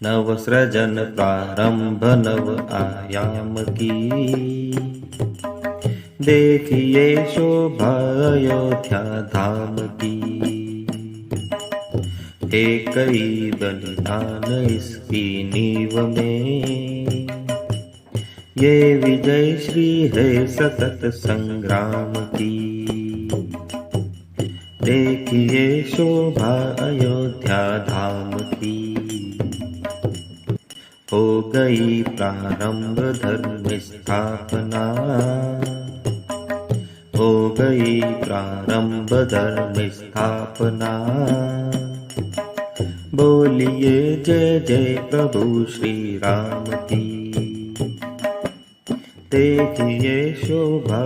नव सृजन प्रारंभ नव आयाम की, देखिए शोभा अयोध्या धाम की। एक ही बलिदान इसकी नींव में, ये विजय श्री है सतत संग्राम की। देखिए शोभा अयोध्या धाम की, हो गई प्रारंभ धर्म स्थापना, हो गई प्रारंभ धर्म स्थापना। बोलिए जय जय प्रभु श्री राम की, देखिए शोभा